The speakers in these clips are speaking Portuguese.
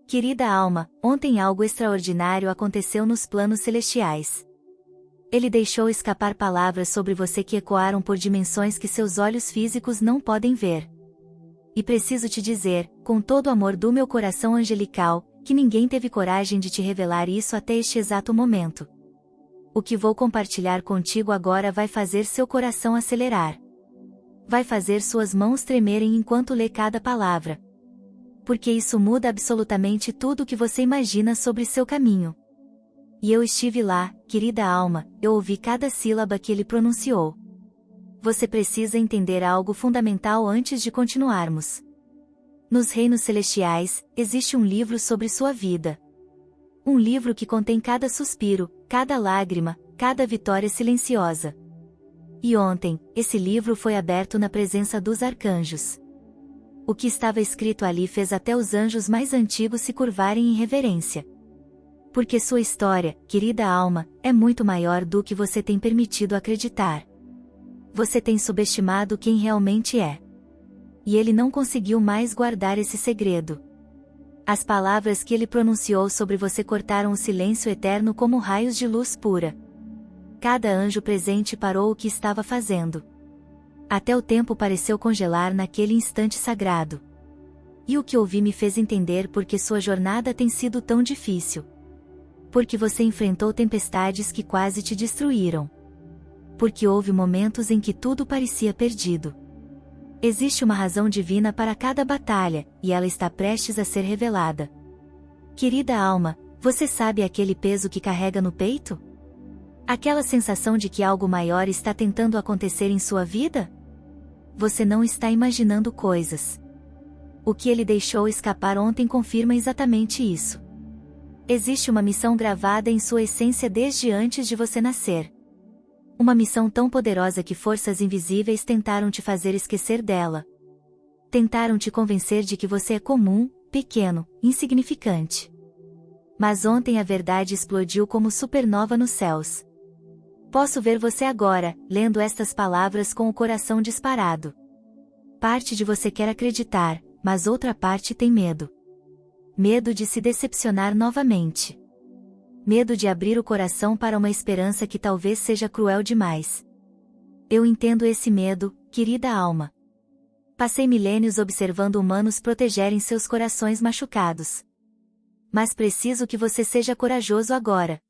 Querida alma, ontem algo extraordinário aconteceu nos planos celestiais. Ele deixou escapar palavras sobre você que ecoaram por dimensões que seus olhos físicos não podem ver. E preciso te dizer, com todo o amor do meu coração angelical, que ninguém teve coragem de te revelar isso até este exato momento. O que vou compartilhar contigo agora vai fazer seu coração acelerar. Vai fazer suas mãos tremerem enquanto lê cada palavra. Porque isso muda absolutamente tudo o que você imagina sobre seu caminho. E eu estive lá, querida alma, eu ouvi cada sílaba que ele pronunciou. Você precisa entender algo fundamental antes de continuarmos. Nos reinos celestiais, existe um livro sobre sua vida. Um livro que contém cada suspiro, cada lágrima, cada vitória silenciosa. E ontem, esse livro foi aberto na presença dos arcanjos. O que estava escrito ali fez até os anjos mais antigos se curvarem em reverência. Porque sua história, querida alma, é muito maior do que você tem permitido acreditar. Você tem subestimado quem realmente é. E ele não conseguiu mais guardar esse segredo. As palavras que ele pronunciou sobre você cortaram o silêncio eterno como raios de luz pura. Cada anjo presente parou o que estava fazendo. Até o tempo pareceu congelar naquele instante sagrado. E o que ouvi me fez entender por que sua jornada tem sido tão difícil. Porque você enfrentou tempestades que quase te destruíram. Porque houve momentos em que tudo parecia perdido. Existe uma razão divina para cada batalha, e ela está prestes a ser revelada. Querida alma, você sabe aquele peso que carrega no peito? Aquela sensação de que algo maior está tentando acontecer em sua vida? Você não está imaginando coisas. O que ele deixou escapar ontem confirma exatamente isso. Existe uma missão gravada em sua essência desde antes de você nascer. Uma missão tão poderosa que forças invisíveis tentaram te fazer esquecer dela. Tentaram te convencer de que você é comum, pequeno, insignificante. Mas ontem a verdade explodiu como supernova nos céus. Posso ver você agora, lendo estas palavras com o coração disparado. Parte de você quer acreditar, mas outra parte tem medo. Medo de se decepcionar novamente. Medo de abrir o coração para uma esperança que talvez seja cruel demais. Eu entendo esse medo, querida alma. Passei milênios observando humanos protegerem seus corações machucados. Mas preciso que você seja corajoso agora.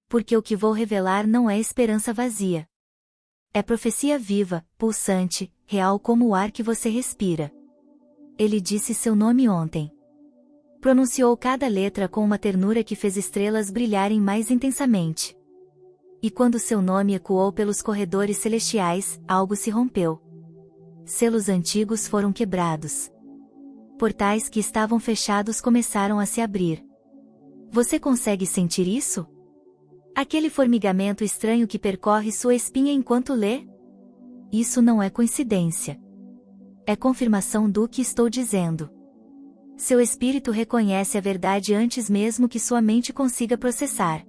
Porque o que vou revelar não é esperança vazia. É profecia viva, pulsante, real como o ar que você respira. Ele disse seu nome ontem. Pronunciou cada letra com uma ternura que fez estrelas brilharem mais intensamente. E quando seu nome ecoou pelos corredores celestiais, algo se rompeu. Selos antigos foram quebrados. Portais que estavam fechados começaram a se abrir. Você consegue sentir isso? Aquele formigamento estranho que percorre sua espinha enquanto lê? Isso não é coincidência. É confirmação do que estou dizendo. Seu espírito reconhece a verdade antes mesmo que sua mente consiga processar.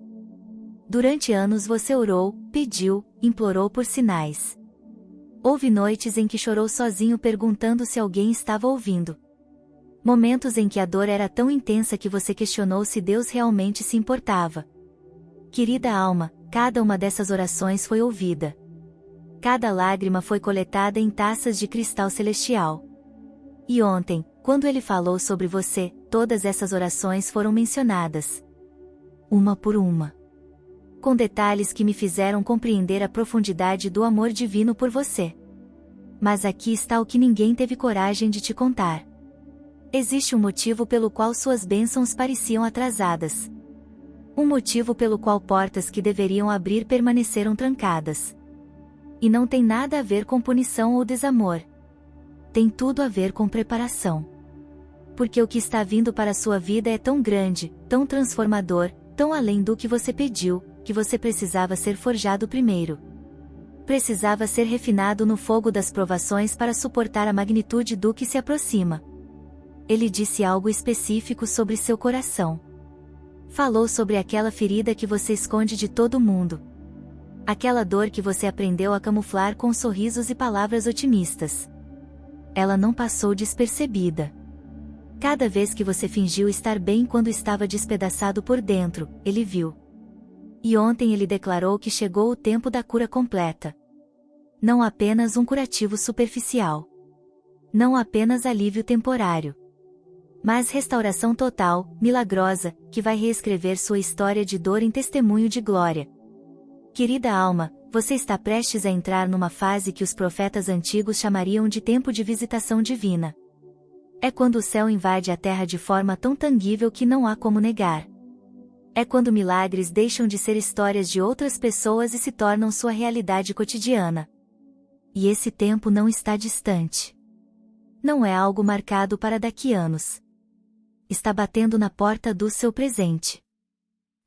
Durante anos você orou, pediu, implorou por sinais. Houve noites em que chorou sozinho perguntando se alguém estava ouvindo. Momentos em que a dor era tão intensa que você questionou se Deus realmente se importava. Querida alma, cada uma dessas orações foi ouvida. Cada lágrima foi coletada em taças de cristal celestial. E ontem, quando ele falou sobre você, todas essas orações foram mencionadas. Uma por uma. Com detalhes que me fizeram compreender a profundidade do amor divino por você. Mas aqui está o que ninguém teve coragem de te contar. Existe um motivo pelo qual suas bênçãos pareciam atrasadas. Um motivo pelo qual portas que deveriam abrir permaneceram trancadas. E não tem nada a ver com punição ou desamor. Tem tudo a ver com preparação. Porque o que está vindo para a sua vida é tão grande, tão transformador, tão além do que você pediu, que você precisava ser forjado primeiro. Precisava ser refinado no fogo das provações para suportar a magnitude do que se aproxima. Ele disse algo específico sobre seu coração. Falou sobre aquela ferida que você esconde de todo mundo. Aquela dor que você aprendeu a camuflar com sorrisos e palavras otimistas. Ela não passou despercebida. Cada vez que você fingiu estar bem quando estava despedaçado por dentro, ele viu. E ontem ele declarou que chegou o tempo da cura completa. Não apenas um curativo superficial. Não apenas alívio temporário. Mas restauração total, milagrosa, que vai reescrever sua história de dor em testemunho de glória. Querida alma, você está prestes a entrar numa fase que os profetas antigos chamariam de tempo de visitação divina. É quando o céu invade a terra de forma tão tangível que não há como negar. É quando milagres deixam de ser histórias de outras pessoas e se tornam sua realidade cotidiana. E esse tempo não está distante. Não é algo marcado para daqui anos. Está batendo na porta do seu presente.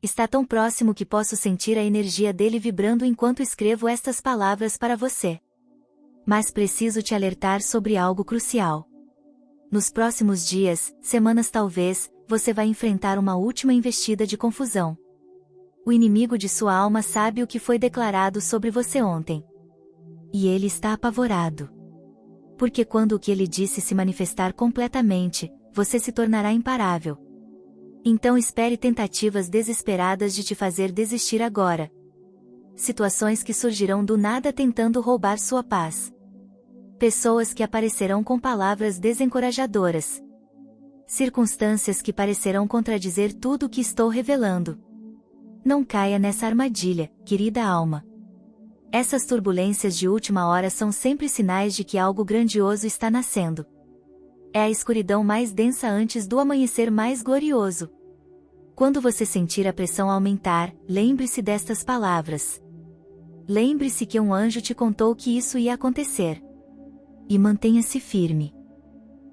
Está tão próximo que posso sentir a energia dele vibrando enquanto escrevo estas palavras para você. Mas preciso te alertar sobre algo crucial. Nos próximos dias, semanas talvez, você vai enfrentar uma última investida de confusão. O inimigo de sua alma sabe o que foi declarado sobre você ontem. E ele está apavorado. Porque quando o que ele disse se manifestar completamente, você se tornará imparável. Então espere tentativas desesperadas de te fazer desistir agora. Situações que surgirão do nada tentando roubar sua paz. Pessoas que aparecerão com palavras desencorajadoras. Circunstâncias que parecerão contradizer tudo o que estou revelando. Não caia nessa armadilha, querida alma. Essas turbulências de última hora são sempre sinais de que algo grandioso está nascendo. É a escuridão mais densa antes do amanhecer mais glorioso. Quando você sentir a pressão aumentar, lembre-se destas palavras. Lembre-se que um anjo te contou que isso ia acontecer. E mantenha-se firme.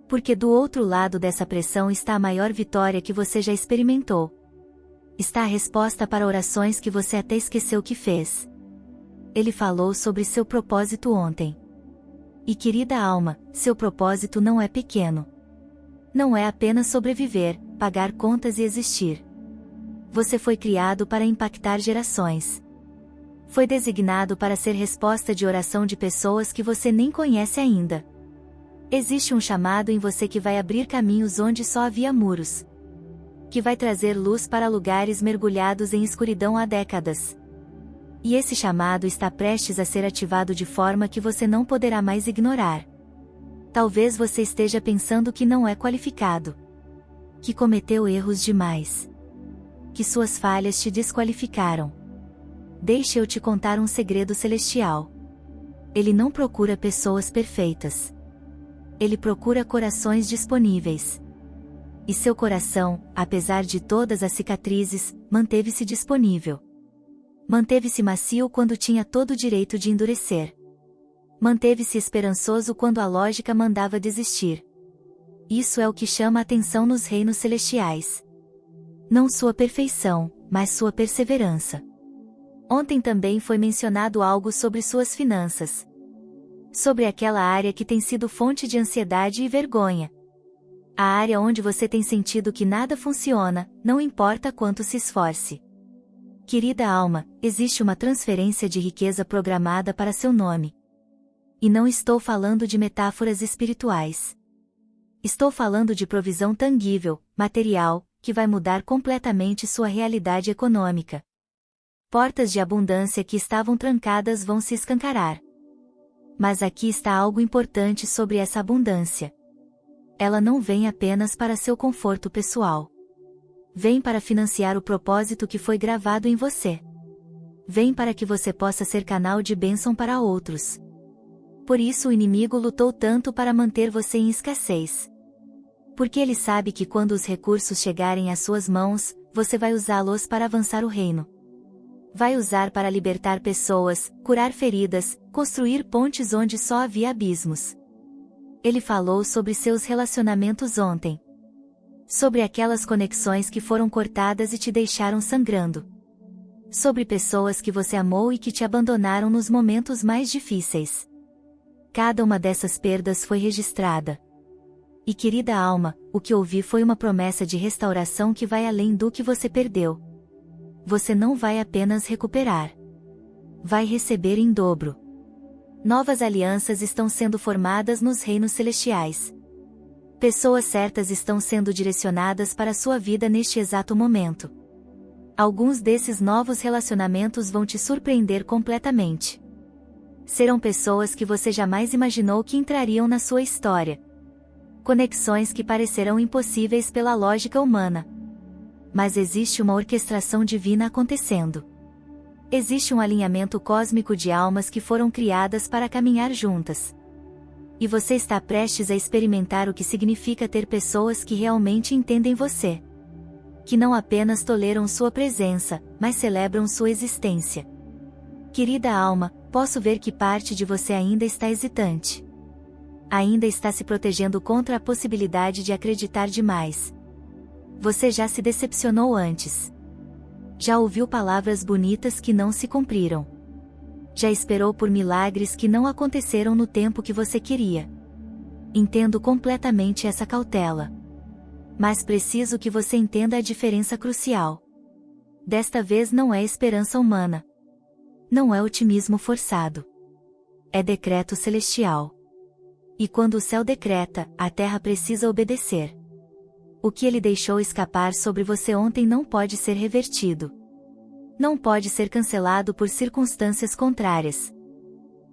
Porque do outro lado dessa pressão está a maior vitória que você já experimentou. Está a resposta para orações que você até esqueceu que fez. Ele falou sobre seu propósito ontem. E querida alma, seu propósito não é pequeno. Não é apenas sobreviver, pagar contas e existir. Você foi criado para impactar gerações. Foi designado para ser resposta de oração de pessoas que você nem conhece ainda. Existe um chamado em você que vai abrir caminhos onde só havia muros. Que vai trazer luz para lugares mergulhados em escuridão há décadas. E esse chamado está prestes a ser ativado de forma que você não poderá mais ignorar. Talvez você esteja pensando que não é qualificado. Que cometeu erros demais. Que suas falhas te desqualificaram. Deixe eu te contar um segredo celestial. Ele não procura pessoas perfeitas. Ele procura corações disponíveis. E seu coração, apesar de todas as cicatrizes, manteve-se disponível. Manteve-se macio quando tinha todo o direito de endurecer. Manteve-se esperançoso quando a lógica mandava desistir. Isso é o que chama a atenção nos reinos celestiais. Não sua perfeição, mas sua perseverança. Ontem também foi mencionado algo sobre suas finanças. Sobre aquela área que tem sido fonte de ansiedade e vergonha. A área onde você tem sentido que nada funciona, não importa quanto se esforce. Querida alma, existe uma transferência de riqueza programada para seu nome. E não estou falando de metáforas espirituais. Estou falando de provisão tangível, material, que vai mudar completamente sua realidade econômica. Portas de abundância que estavam trancadas vão se escancarar. Mas aqui está algo importante sobre essa abundância. Ela não vem apenas para seu conforto pessoal. Vem para financiar o propósito que foi gravado em você. Vem para que você possa ser canal de bênção para outros. Por isso o inimigo lutou tanto para manter você em escassez. Porque ele sabe que quando os recursos chegarem às suas mãos, você vai usá-los para avançar o reino. Vai usar para libertar pessoas, curar feridas, construir pontes onde só havia abismos. Ele falou sobre seus relacionamentos ontem. Sobre aquelas conexões que foram cortadas e te deixaram sangrando. Sobre pessoas que você amou e que te abandonaram nos momentos mais difíceis. Cada uma dessas perdas foi registrada. E querida alma, o que ouvi foi uma promessa de restauração que vai além do que você perdeu. Você não vai apenas recuperar. Vai receber em dobro. Novas alianças estão sendo formadas nos reinos celestiais. Pessoas certas estão sendo direcionadas para a sua vida neste exato momento. Alguns desses novos relacionamentos vão te surpreender completamente. Serão pessoas que você jamais imaginou que entrariam na sua história. Conexões que parecerão impossíveis pela lógica humana. Mas existe uma orquestração divina acontecendo. Existe um alinhamento cósmico de almas que foram criadas para caminhar juntas. E você está prestes a experimentar o que significa ter pessoas que realmente entendem você. Que não apenas toleram sua presença, mas celebram sua existência. Querida alma, posso ver que parte de você ainda está hesitante. Ainda está se protegendo contra a possibilidade de acreditar demais. Você já se decepcionou antes. Já ouviu palavras bonitas que não se cumpriram. Já esperou por milagres que não aconteceram no tempo que você queria. Entendo completamente essa cautela. Mas preciso que você entenda a diferença crucial. Desta vez não é esperança humana. Não é otimismo forçado. É decreto celestial. E quando o céu decreta, a terra precisa obedecer. O que ele deixou escapar sobre você ontem não pode ser revertido. Não pode ser cancelado por circunstâncias contrárias.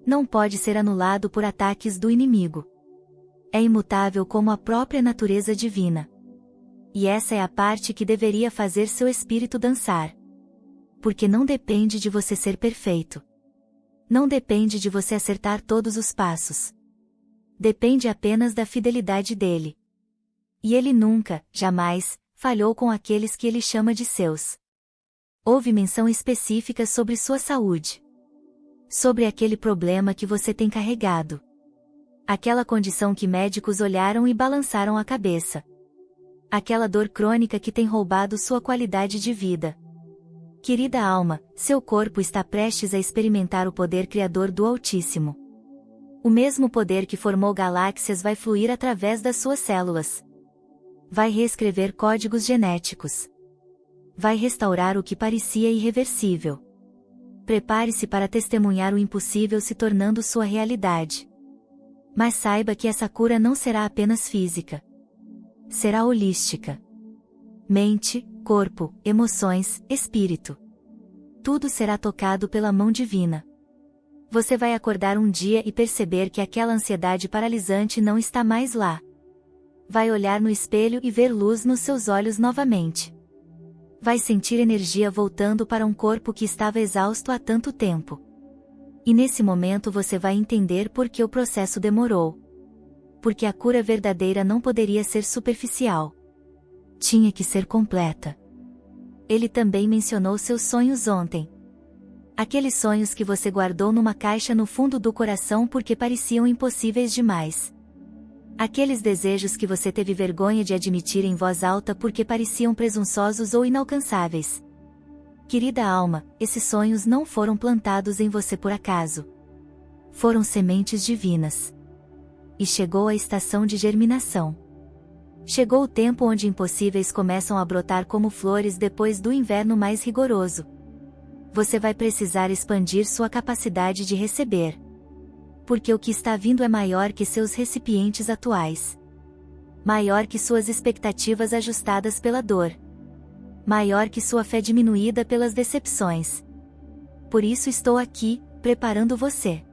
Não pode ser anulado por ataques do inimigo. É imutável como a própria natureza divina. E essa é a parte que deveria fazer seu espírito dançar. Porque não depende de você ser perfeito. Não depende de você acertar todos os passos. Depende apenas da fidelidade dele. E ele nunca, jamais, falhou com aqueles que ele chama de seus. Houve menção específica sobre sua saúde. Sobre aquele problema que você tem carregado. Aquela condição que médicos olharam e balançaram a cabeça. Aquela dor crônica que tem roubado sua qualidade de vida. Querida alma, seu corpo está prestes a experimentar o poder criador do Altíssimo. O mesmo poder que formou galáxias vai fluir através das suas células. Vai reescrever códigos genéticos. Vai restaurar o que parecia irreversível. Prepare-se para testemunhar o impossível se tornando sua realidade. Mas saiba que essa cura não será apenas física. Será holística. Mente, corpo, emoções, espírito. Tudo será tocado pela mão divina. Você vai acordar um dia e perceber que aquela ansiedade paralisante não está mais lá. Vai olhar no espelho e ver luz nos seus olhos novamente. Vai sentir energia voltando para um corpo que estava exausto há tanto tempo. E nesse momento você vai entender por que o processo demorou. Porque a cura verdadeira não poderia ser superficial. Tinha que ser completa. Ele também mencionou seus sonhos ontem. Aqueles sonhos que você guardou numa caixa no fundo do coração porque pareciam impossíveis demais. Aqueles desejos que você teve vergonha de admitir em voz alta porque pareciam presunçosos ou inalcançáveis. Querida alma, esses sonhos não foram plantados em você por acaso. Foram sementes divinas. E chegou a estação de germinação. Chegou o tempo onde impossíveis começam a brotar como flores depois do inverno mais rigoroso. Você vai precisar expandir sua capacidade de receber. Porque o que está vindo é maior que seus recipientes atuais. Maior que suas expectativas ajustadas pela dor. Maior que sua fé diminuída pelas decepções. Por isso estou aqui, preparando você.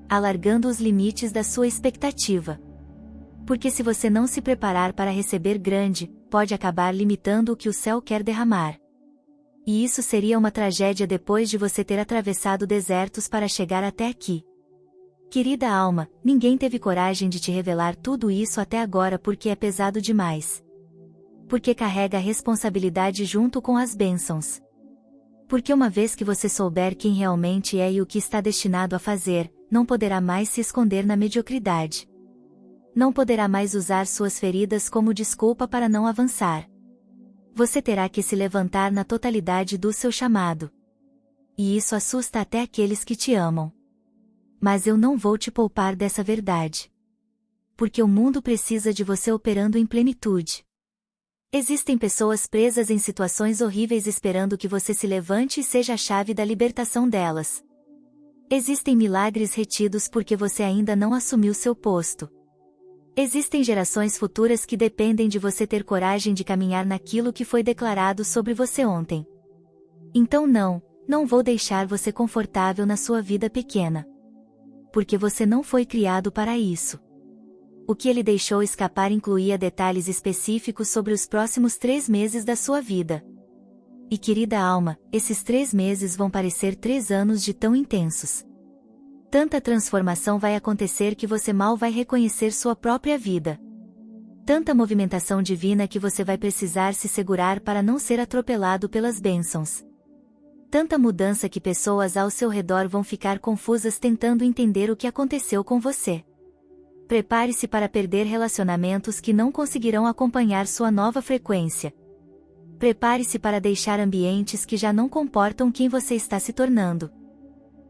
Alargando os limites da sua expectativa. Porque se você não se preparar para receber grande, pode acabar limitando o que o céu quer derramar. E isso seria uma tragédia depois de você ter atravessado desertos para chegar até aqui. Querida alma, ninguém teve coragem de te revelar tudo isso até agora porque é pesado demais. Porque carrega a responsabilidade junto com as bênçãos. Porque uma vez que você souber quem realmente é e o que está destinado a fazer, não poderá mais se esconder na mediocridade. Não poderá mais usar suas feridas como desculpa para não avançar. Você terá que se levantar na totalidade do seu chamado. E isso assusta até aqueles que te amam. Mas eu não vou te poupar dessa verdade. Porque o mundo precisa de você operando em plenitude. Existem pessoas presas em situações horríveis esperando que você se levante e seja a chave da libertação delas. Existem milagres retidos porque você ainda não assumiu seu posto. Existem gerações futuras que dependem de você ter coragem de caminhar naquilo que foi declarado sobre você ontem. Então não vou deixar você confortável na sua vida pequena. Porque você não foi criado para isso. O que ele deixou escapar incluía detalhes específicos sobre os próximos 3 meses da sua vida. E querida alma, esses 3 meses vão parecer 3 anos de tão intensos. Tanta transformação vai acontecer que você mal vai reconhecer sua própria vida. Tanta movimentação divina que você vai precisar se segurar para não ser atropelado pelas bênçãos. Tanta mudança que pessoas ao seu redor vão ficar confusas tentando entender o que aconteceu com você. Prepare-se para perder relacionamentos que não conseguirão acompanhar sua nova frequência. Prepare-se para deixar ambientes que já não comportam quem você está se tornando.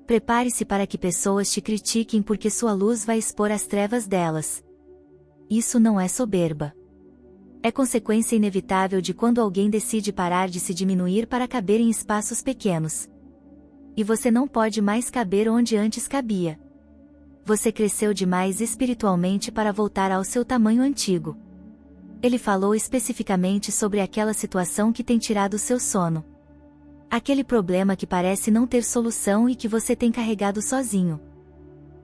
Prepare-se para que pessoas te critiquem porque sua luz vai expor as trevas delas. Isso não é soberba. É consequência inevitável de quando alguém decide parar de se diminuir para caber em espaços pequenos. E você não pode mais caber onde antes cabia. Você cresceu demais espiritualmente para voltar ao seu tamanho antigo. Ele falou especificamente sobre aquela situação que tem tirado seu sono. Aquele problema que parece não ter solução e que você tem carregado sozinho.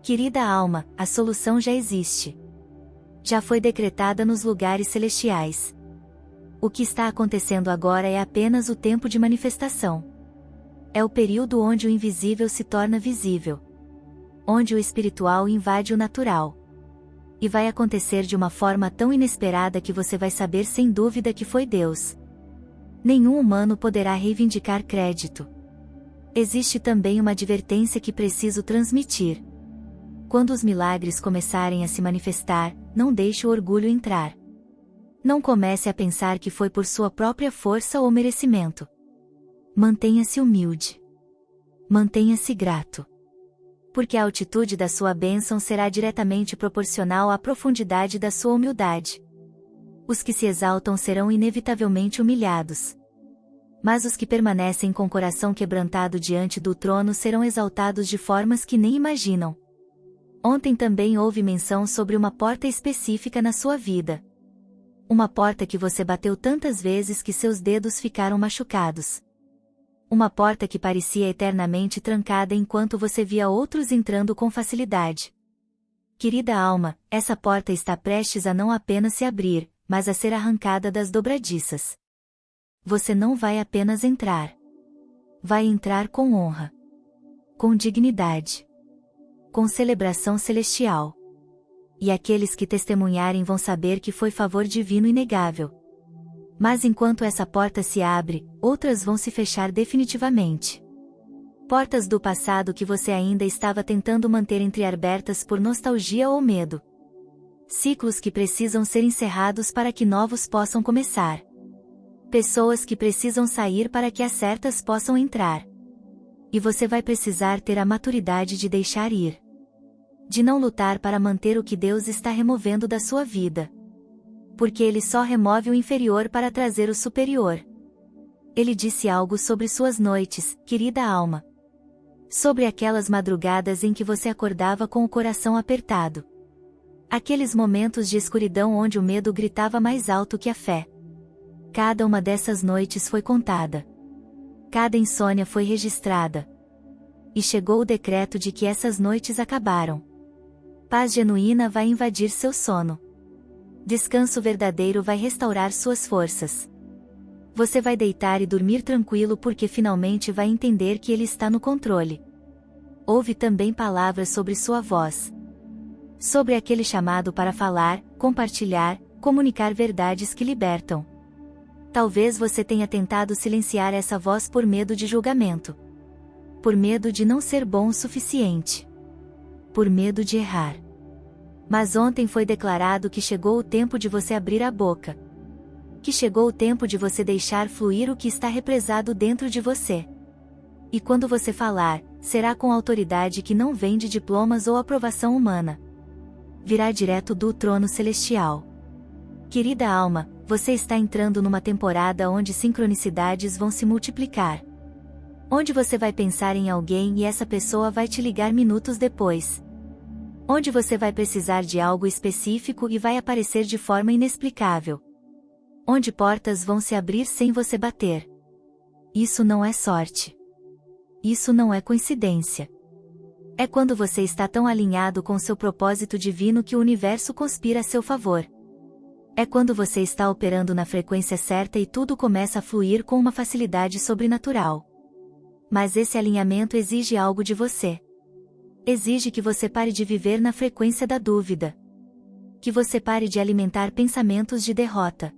Querida alma, a solução já existe. Já foi decretada nos lugares celestiais. O que está acontecendo agora é apenas o tempo de manifestação. É o período onde o invisível se torna visível. Onde o espiritual invade o natural. E vai acontecer de uma forma tão inesperada que você vai saber sem dúvida que foi Deus. Nenhum humano poderá reivindicar crédito. Existe também uma advertência que preciso transmitir. Quando os milagres começarem a se manifestar, não deixe o orgulho entrar. Não comece a pensar que foi por sua própria força ou merecimento. Mantenha-se humilde. Mantenha-se grato. Porque a altitude da sua bênção será diretamente proporcional à profundidade da sua humildade. Os que se exaltam serão inevitavelmente humilhados. Mas os que permanecem com o coração quebrantado diante do trono serão exaltados de formas que nem imaginam. Ontem também houve menção sobre uma porta específica na sua vida. Uma porta que você bateu tantas vezes que seus dedos ficaram machucados. Uma porta que parecia eternamente trancada enquanto você via outros entrando com facilidade. Querida alma, essa porta está prestes a não apenas se abrir, mas a ser arrancada das dobradiças. Você não vai apenas entrar. Vai entrar com honra. Com dignidade. Com celebração celestial. E aqueles que testemunharem vão saber que foi favor divino inegável. Mas enquanto essa porta se abre, outras vão se fechar definitivamente. Portas do passado que você ainda estava tentando manter entreabertas por nostalgia ou medo. Ciclos que precisam ser encerrados para que novos possam começar. Pessoas que precisam sair para que as certas possam entrar. E você vai precisar ter a maturidade de deixar ir. De não lutar para manter o que Deus está removendo da sua vida. Porque Ele só remove o inferior para trazer o superior. Ele disse algo sobre suas noites, querida alma. Sobre aquelas madrugadas em que você acordava com o coração apertado. Aqueles momentos de escuridão onde o medo gritava mais alto que a fé. Cada uma dessas noites foi contada. Cada insônia foi registrada. E chegou o decreto de que essas noites acabaram. Paz genuína vai invadir seu sono. Descanso verdadeiro vai restaurar suas forças. Você vai deitar e dormir tranquilo porque finalmente vai entender que Ele está no controle. Ouve também palavras sobre sua voz. Sobre aquele chamado para falar, compartilhar, comunicar verdades que libertam. Talvez você tenha tentado silenciar essa voz por medo de julgamento. Por medo de não ser bom o suficiente. Por medo de errar. Mas ontem foi declarado que chegou o tempo de você abrir a boca. Que chegou o tempo de você deixar fluir o que está represado dentro de você. E quando você falar, será com autoridade que não vem de diplomas ou aprovação humana. Virá direto do trono celestial. Querida alma, você está entrando numa temporada onde sincronicidades vão se multiplicar. Onde você vai pensar em alguém e essa pessoa vai te ligar minutos depois. Onde você vai precisar de algo específico e vai aparecer de forma inexplicável. Onde portas vão se abrir sem você bater. Isso não é sorte. Isso não é coincidência. É quando você está tão alinhado com seu propósito divino que o universo conspira a seu favor. É quando você está operando na frequência certa e tudo começa a fluir com uma facilidade sobrenatural. Mas esse alinhamento exige algo de você. Exige que você pare de viver na frequência da dúvida. Que você pare de alimentar pensamentos de derrota.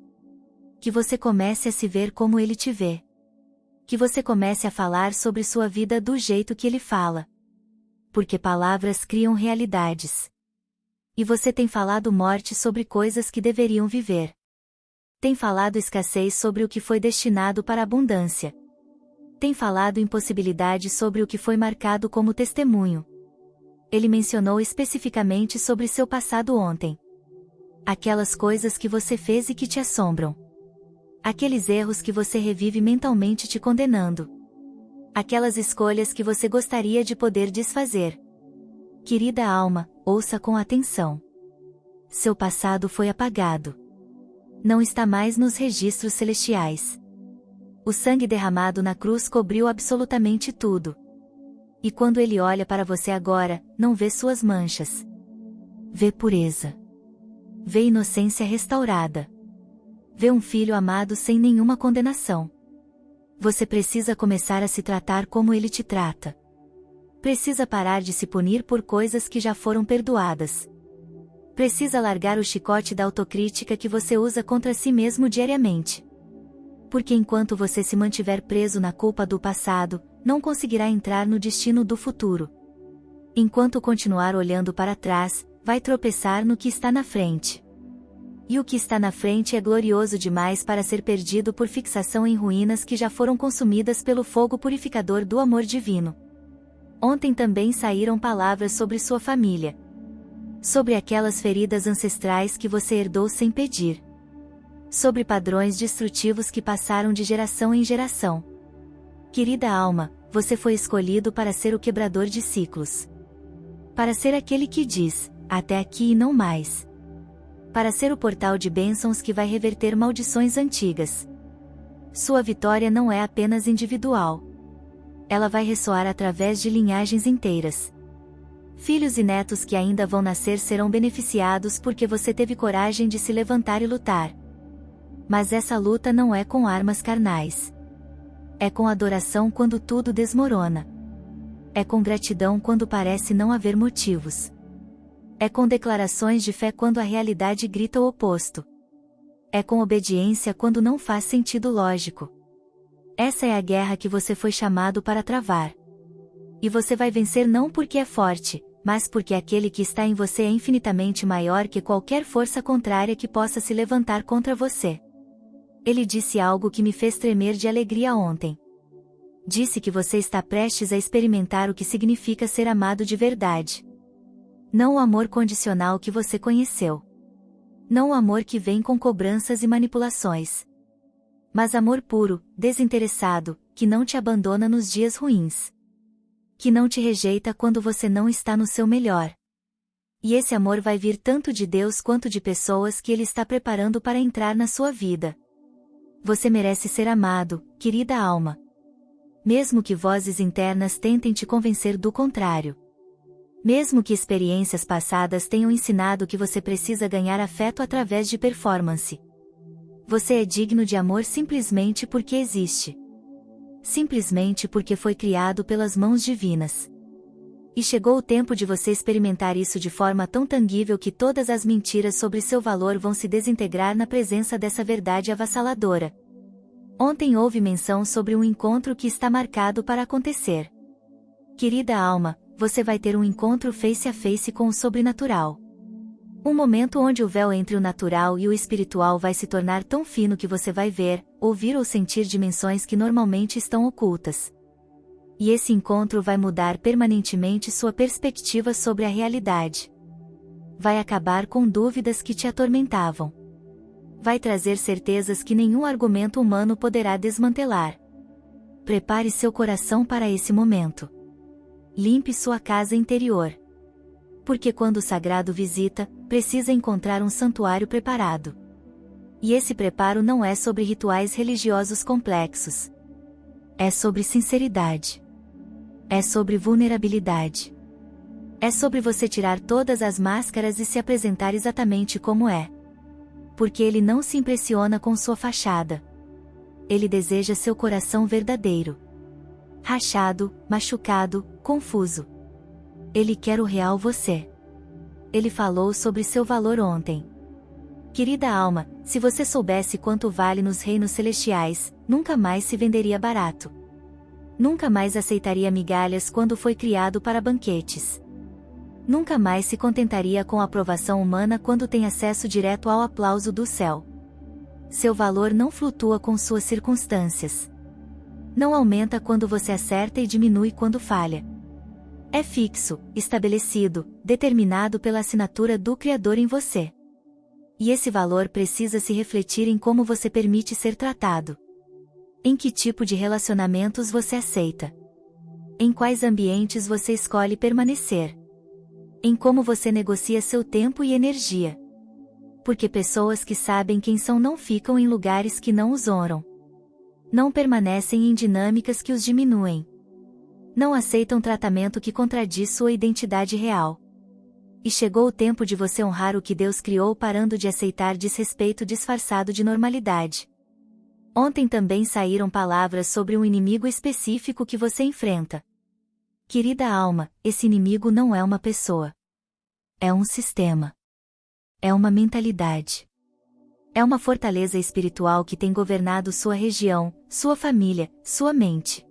Que você comece a se ver como ele te vê. Que você comece a falar sobre sua vida do jeito que ele fala. Porque palavras criam realidades. E você tem falado morte sobre coisas que deveriam viver. Tem falado escassez sobre o que foi destinado para abundância. Tem falado impossibilidade sobre o que foi marcado como testemunho. Ele mencionou especificamente sobre seu passado ontem. Aquelas coisas que você fez e que te assombram. Aqueles erros que você revive mentalmente te condenando. Aquelas escolhas que você gostaria de poder desfazer. Querida alma, ouça com atenção. Seu passado foi apagado. Não está mais nos registros celestiais. O sangue derramado na cruz cobriu absolutamente tudo. E quando ele olha para você agora, não vê suas manchas. Vê pureza. Vê inocência restaurada. Vê um filho amado sem nenhuma condenação. Você precisa começar a se tratar como ele te trata. Precisa parar de se punir por coisas que já foram perdoadas. Precisa largar o chicote da autocrítica que você usa contra si mesmo diariamente. Porque enquanto você se mantiver preso na culpa do passado, não conseguirá entrar no destino do futuro. Enquanto continuar olhando para trás, vai tropeçar no que está na frente. E o que está na frente é glorioso demais para ser perdido por fixação em ruínas que já foram consumidas pelo fogo purificador do amor divino. Ontem também saíram palavras sobre sua família. Sobre aquelas feridas ancestrais que você herdou sem pedir. Sobre padrões destrutivos que passaram de geração em geração. Querida alma, você foi escolhido para ser o quebrador de ciclos. Para ser aquele que diz, até aqui e não mais. Para ser o portal de bênçãos que vai reverter maldições antigas. Sua vitória não é apenas individual. Ela vai ressoar através de linhagens inteiras. Filhos e netos que ainda vão nascer serão beneficiados porque você teve coragem de se levantar e lutar. Mas essa luta não é com armas carnais. É com adoração quando tudo desmorona. É com gratidão quando parece não haver motivos. É com declarações de fé quando a realidade grita o oposto. É com obediência quando não faz sentido lógico. Essa é a guerra que você foi chamado para travar. E você vai vencer não porque é forte, mas porque aquele que está em você é infinitamente maior que qualquer força contrária que possa se levantar contra você. Ele disse algo que me fez tremer de alegria ontem. Disse que você está prestes a experimentar o que significa ser amado de verdade. Não o amor condicional que você conheceu. Não o amor que vem com cobranças e manipulações. Mas amor puro, desinteressado, que não te abandona nos dias ruins. Que não te rejeita quando você não está no seu melhor. E esse amor vai vir tanto de Deus quanto de pessoas que Ele está preparando para entrar na sua vida. Você merece ser amado, querida alma. Mesmo que vozes internas tentem te convencer do contrário. Mesmo que experiências passadas tenham ensinado que você precisa ganhar afeto através de performance. Você é digno de amor simplesmente porque existe. Simplesmente porque foi criado pelas mãos divinas. E chegou o tempo de você experimentar isso de forma tão tangível que todas as mentiras sobre seu valor vão se desintegrar na presença dessa verdade avassaladora. Ontem houve menção sobre um encontro que está marcado para acontecer. Querida alma, você vai ter um encontro face a face com o sobrenatural. Um momento onde o véu entre o natural e o espiritual vai se tornar tão fino que você vai ver, ouvir ou sentir dimensões que normalmente estão ocultas. E esse encontro vai mudar permanentemente sua perspectiva sobre a realidade. Vai acabar com dúvidas que te atormentavam. Vai trazer certezas que nenhum argumento humano poderá desmantelar. Prepare seu coração para esse momento. Limpe sua casa interior. Porque quando o sagrado visita, precisa encontrar um santuário preparado. E esse preparo não é sobre rituais religiosos complexos. É sobre sinceridade. É sobre vulnerabilidade. É sobre você tirar todas as máscaras e se apresentar exatamente como é. Porque ele não se impressiona com sua fachada. Ele deseja seu coração verdadeiro. Rachado, machucado, confuso. Ele quer o real você. Ele falou sobre seu valor ontem. Querida alma, se você soubesse quanto vale nos reinos celestiais, nunca mais se venderia barato. Nunca mais aceitaria migalhas quando foi criado para banquetes. Nunca mais se contentaria com a aprovação humana quando tem acesso direto ao aplauso do céu. Seu valor não flutua com suas circunstâncias. Não aumenta quando você acerta e diminui quando falha. É fixo, estabelecido, determinado pela assinatura do Criador em você. E esse valor precisa se refletir em como você permite ser tratado. Em que tipo de relacionamentos você aceita? Em quais ambientes você escolhe permanecer? Em como você negocia seu tempo e energia? Porque pessoas que sabem quem são não ficam em lugares que não os honram. Não permanecem em dinâmicas que os diminuem. Não aceitam tratamento que contradiz sua identidade real. E chegou o tempo de você honrar o que Deus criou parando de aceitar desrespeito disfarçado de normalidade. Ontem também saíram palavras sobre um inimigo específico que você enfrenta. Querida alma, esse inimigo não é uma pessoa. É um sistema. É uma mentalidade. É uma fortaleza espiritual que tem governado sua região, sua família, sua mente.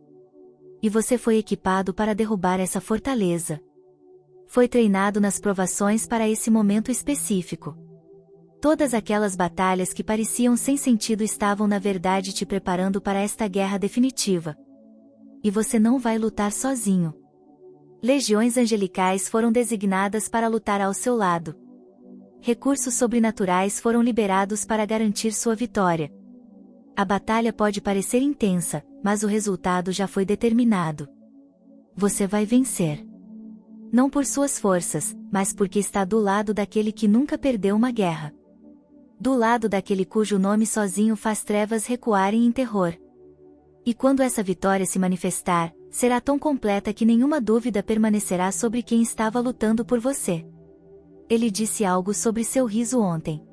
E você foi equipado para derrubar essa fortaleza. Foi treinado nas provações para esse momento específico. Todas aquelas batalhas que pareciam sem sentido estavam na verdade te preparando para esta guerra definitiva. E você não vai lutar sozinho. Legiões angelicais foram designadas para lutar ao seu lado. Recursos sobrenaturais foram liberados para garantir sua vitória. A batalha pode parecer intensa, mas o resultado já foi determinado. Você vai vencer. Não por suas forças, mas porque está do lado daquele que nunca perdeu uma guerra. Do lado daquele cujo nome sozinho faz trevas recuarem em terror. E quando essa vitória se manifestar, será tão completa que nenhuma dúvida permanecerá sobre quem estava lutando por você. Ele disse algo sobre seu riso ontem.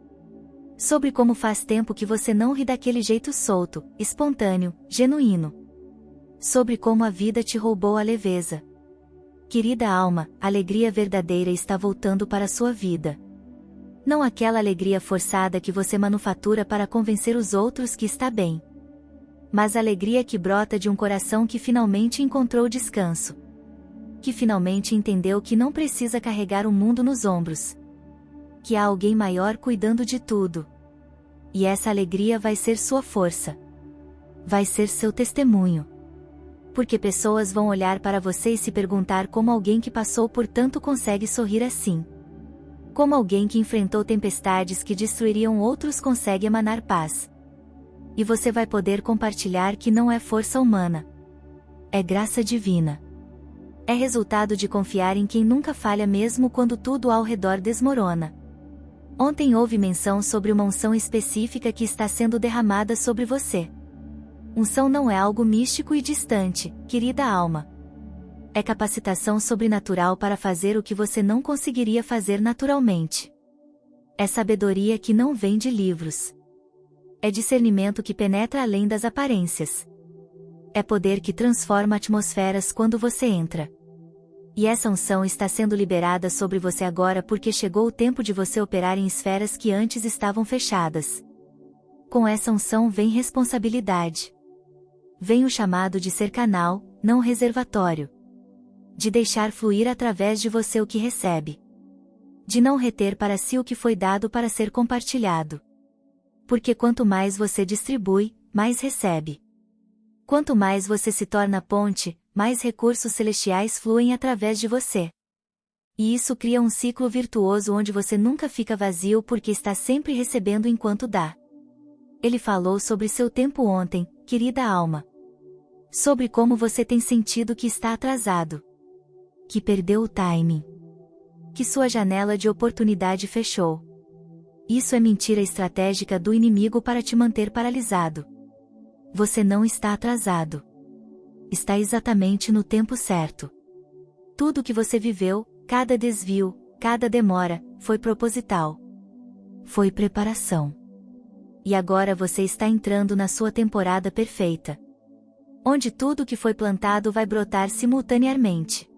Sobre como faz tempo que você não ri daquele jeito solto, espontâneo, genuíno. Sobre como a vida te roubou a leveza. Querida alma, a alegria verdadeira está voltando para a sua vida. Não aquela alegria forçada que você manufatura para convencer os outros que está bem. Mas a alegria que brota de um coração que finalmente encontrou descanso. Que finalmente entendeu que não precisa carregar o mundo nos ombros. Que há alguém maior cuidando de tudo. E essa alegria vai ser sua força. Vai ser seu testemunho. Porque pessoas vão olhar para você e se perguntar como alguém que passou por tanto consegue sorrir assim. Como alguém que enfrentou tempestades que destruiriam outros consegue emanar paz. E você vai poder compartilhar que não é força humana. É graça divina. É resultado de confiar em quem nunca falha mesmo quando tudo ao redor desmorona. Ontem houve menção sobre uma unção específica que está sendo derramada sobre você. Unção não é algo místico e distante, querida alma. É capacitação sobrenatural para fazer o que você não conseguiria fazer naturalmente. É sabedoria que não vem de livros. É discernimento que penetra além das aparências. É poder que transforma atmosferas quando você entra. E essa unção está sendo liberada sobre você agora porque chegou o tempo de você operar em esferas que antes estavam fechadas. Com essa unção vem responsabilidade. Vem o chamado de ser canal, não reservatório. De deixar fluir através de você o que recebe. De não reter para si o que foi dado para ser compartilhado. Porque quanto mais você distribui, mais recebe. Quanto mais você se torna ponte, mais recursos celestiais fluem através de você. E isso cria um ciclo virtuoso onde você nunca fica vazio porque está sempre recebendo enquanto dá. Ele falou sobre seu tempo ontem, querida alma. Sobre como você tem sentido que está atrasado. Que perdeu o timing. Que sua janela de oportunidade fechou. Isso é mentira estratégica do inimigo para te manter paralisado. Você não está atrasado. Está exatamente no tempo certo. Tudo que você viveu, cada desvio, cada demora, foi proposital. Foi preparação. E agora você está entrando na sua temporada perfeita. Onde tudo que foi plantado vai brotar simultaneamente.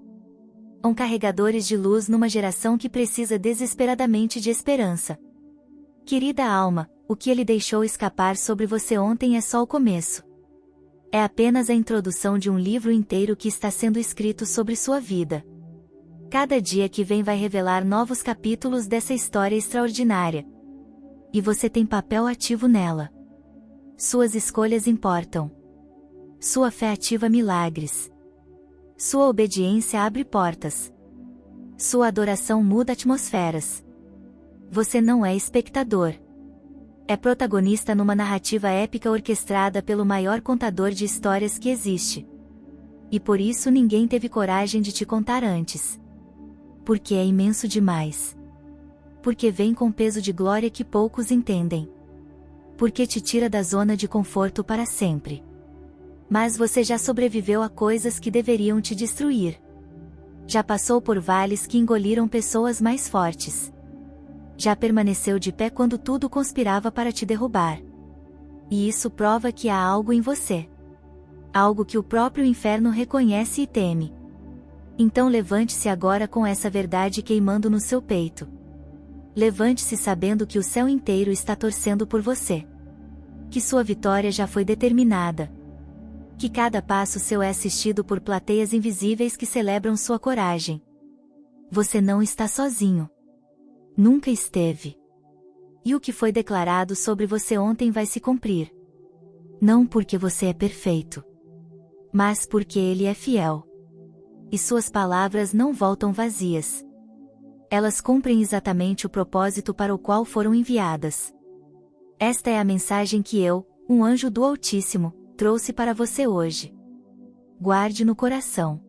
Carregadores de luz numa geração que precisa desesperadamente de esperança. Querida alma, o que ele deixou escapar sobre você ontem é só o começo. É apenas a introdução de um livro inteiro que está sendo escrito sobre sua vida. Cada dia que vem vai revelar novos capítulos dessa história extraordinária. E você tem papel ativo nela. Suas escolhas importam. Sua fé ativa milagres. Sua obediência abre portas. Sua adoração muda atmosferas. Você não é espectador. É protagonista numa narrativa épica orquestrada pelo maior contador de histórias que existe. E por isso ninguém teve coragem de te contar antes. Porque é imenso demais. Porque vem com peso de glória que poucos entendem. Porque te tira da zona de conforto para sempre. Mas você já sobreviveu a coisas que deveriam te destruir. Já passou por vales que engoliram pessoas mais fortes. Já permaneceu de pé quando tudo conspirava para te derrubar. E isso prova que há algo em você. Algo que o próprio inferno reconhece e teme. Então levante-se agora com essa verdade queimando no seu peito. Levante-se sabendo que o céu inteiro está torcendo por você. Que sua vitória já foi determinada. Que cada passo seu é assistido por plateias invisíveis que celebram sua coragem. Você não está sozinho. Nunca esteve. E o que foi declarado sobre você ontem vai se cumprir. Não porque você é perfeito. Mas porque ele é fiel. E suas palavras não voltam vazias. Elas cumprem exatamente o propósito para o qual foram enviadas. Esta é a mensagem que eu, um anjo do Altíssimo, trouxe para você hoje. Guarde no coração.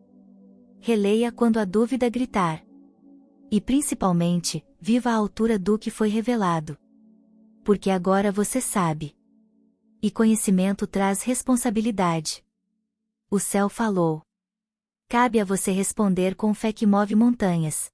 Releia quando a dúvida gritar. E principalmente, viva à altura do que foi revelado. Porque agora você sabe. E conhecimento traz responsabilidade. O céu falou. Cabe a você responder com fé que move montanhas.